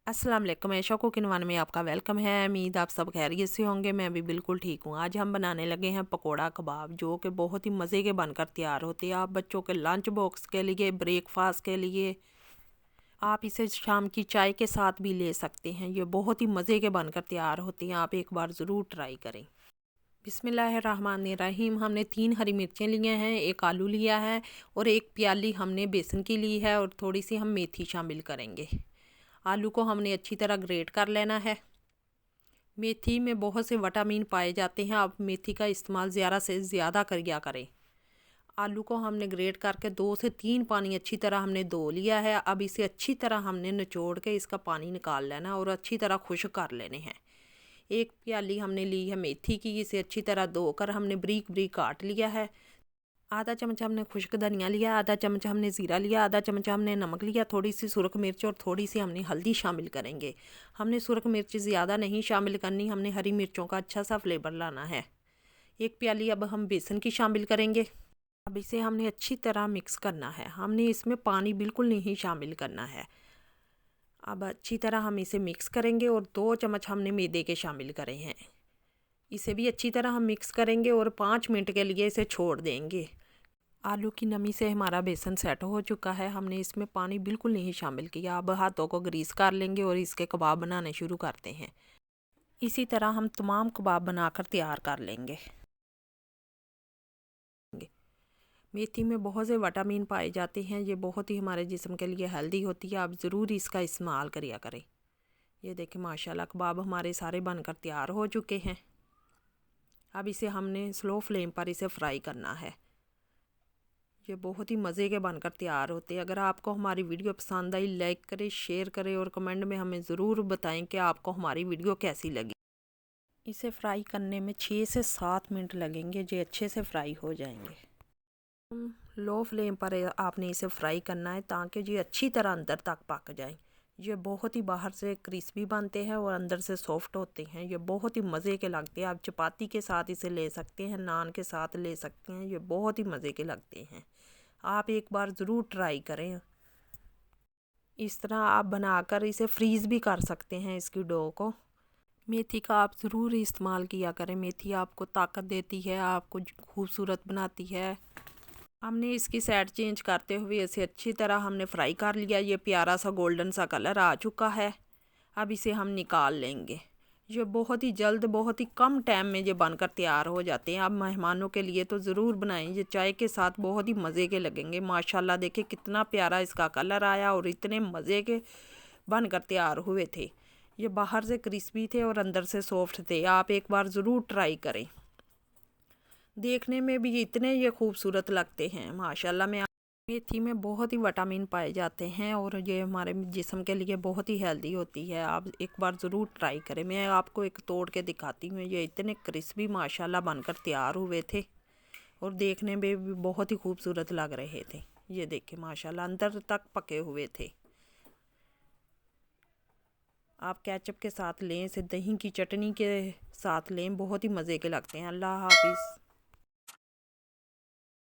अस्सलाम वालेकुम। ऐशा cooking one में आपका वेलकम है। उम्मीद आप सब खैरियत से होंगे। मैं भी बिल्कुल ठीक हूँ। आज हम बनाने लगे हैं पकोड़ा कबाब, जो कि बहुत ही मज़े के बनकर तैयार होते हैं। आप बच्चों के लंच बॉक्स के लिए, ब्रेकफास्ट के लिए, आप इसे शाम की चाय के साथ भी ले सकते हैं। ये बहुत ही मज़े के बनकर तैयार होते हैं। आप एक बार ज़रूर ट्राई करें। बिस्मिल्लाहिर्रहमानिर्रहीम। हमने 3 हरी मिर्चें लिए हैं, एक आलू लिया है और एक प्याली हमने बेसन की ली है और थोड़ी सी हम मेथी शामिल करेंगे। आलू को हमने अच्छी तरह ग्रेट कर लेना है। मेथी में बहुत से विटामिन पाए जाते हैं। आप मेथी का इस्तेमाल ज़्यादा से ज़्यादा किया करें। आलू को हमने ग्रेट करके 2 से 3 पानी अच्छी तरह हमने धो लिया है। अब इसे अच्छी तरह हमने निचोड़ के इसका पानी निकाल लेना है और अच्छी तरह खुश्क कर लेने हैं। एक प्याली हमने ली है मेथी की, इसे अच्छी तरह धोकर हमने बारीक बारीक काट लिया है। आधा चम्मच हमने खुश्क धनिया लिया, आधा चम्मच हमने ज़ीरा लिया, आधा चम्मच हमने नमक लिया, थोड़ी सी सुरख मिर्च और थोड़ी सी हमने हल्दी शामिल करेंगे। हमने सुरख मिर्च ज़्यादा नहीं शामिल करनी, हमने हरी मिर्चों का अच्छा सा फ्लेवर लाना है। एक प्याली अब हम बेसन की शामिल करेंगे। अब इसे हमने अच्छी तरह मिक्स करना है। हमने इसमें पानी बिल्कुल नहीं शामिल करना है। अब अच्छी तरह हम इसे मिक्स करेंगे और 2 चम्मच हमने मैदे के शामिल करे हैं। इसे भी अच्छी तरह हम मिक्स करेंगे और 5 मिनट के लिए इसे छोड़ देंगे। आलू की नमी से हमारा बेसन सेट हो चुका है। हमने इसमें पानी बिल्कुल नहीं शामिल किया। अब हाथों को ग्रीस कर लेंगे और इसके कबाब बनाने शुरू करते हैं। इसी तरह हम तमाम कबाब बनाकर तैयार कर लेंगे। मेथी में बहुत से विटामिन पाए जाते हैं। ये बहुत ही हमारे जिस्म के लिए हेल्दी होती है। आप ज़रूर इसका इस्तेमाल करिया करें। ये देखें माशाल्लाह कबाब हमारे सारे बनकर तैयार हो चुके हैं। अब इसे हमने स्लो फ्लेम पर इसे फ्राई करना है। ये बहुत ही मज़े के बनकर तैयार होते हैं। अगर आपको हमारी वीडियो पसंद आई, लाइक करें, शेयर करें और कमेंट में हमें ज़रूर बताएं कि आपको हमारी वीडियो कैसी लगी। इसे फ्राई करने में 6 से 7 मिनट लगेंगे, जो अच्छे से फ्राई हो जाएंगे। लो फ्लेम पर आपने इसे फ्राई करना है ताकि ये अच्छी तरह अंदर तक पक जाए। ये बहुत ही बाहर से क्रिस्पी बनते हैं और अंदर से सॉफ्ट होते हैं। ये बहुत ही मज़े के लगते हैं। आप चपाती के साथ इसे ले सकते हैं, नान के साथ ले सकते हैं। ये बहुत ही मज़े के लगते हैं। आप एक बार ज़रूर ट्राई करें। इस तरह आप बनाकर इसे फ्रीज़ भी कर सकते हैं इसकी डो को। मेथी का आप ज़रूर इस्तेमाल किया करें। मेथी आपको ताकत देती है, आपको खूबसूरत बनाती है। हमने इसकी साइड चेंज करते हुए इसे अच्छी तरह हमने फ्राई कर लिया। ये प्यारा सा गोल्डन सा कलर आ चुका है। अब इसे हम निकाल लेंगे। ये बहुत ही जल्द, बहुत ही कम टाइम में ये बनकर तैयार हो जाते हैं। आप मेहमानों के लिए तो ज़रूर बनाएं। ये चाय के साथ बहुत ही मज़े के लगेंगे। माशाल्लाह देखिए कितना प्यारा इसका कलर आया और इतने मज़े के बनकर तैयार हुए थे। ये बाहर से क्रिस्पी थे और अंदर से सॉफ्ट थे। आप एक बार ज़रूर ट्राई करें। देखने में भी इतने ये खूबसूरत लगते हैं माशाल्लाह। मेथी में बहुत ही विटामिन पाए जाते हैं और ये हमारे जिस्म के लिए बहुत ही हेल्दी होती है। आप एक बार ज़रूर ट्राई करें। मैं आपको एक तोड़ के दिखाती हूँ। ये इतने क्रिस्पी माशाल्लाह बनकर तैयार हुए थे और देखने में भी बहुत ही खूबसूरत लग रहे थे। ये देखें माशाल्लाह अंदर तक पके हुए थे। आप केचप के साथ लें, इसे दही की चटनी के साथ लें, बहुत ही मज़े के लगते हैं। अल्लाह हाफिज़।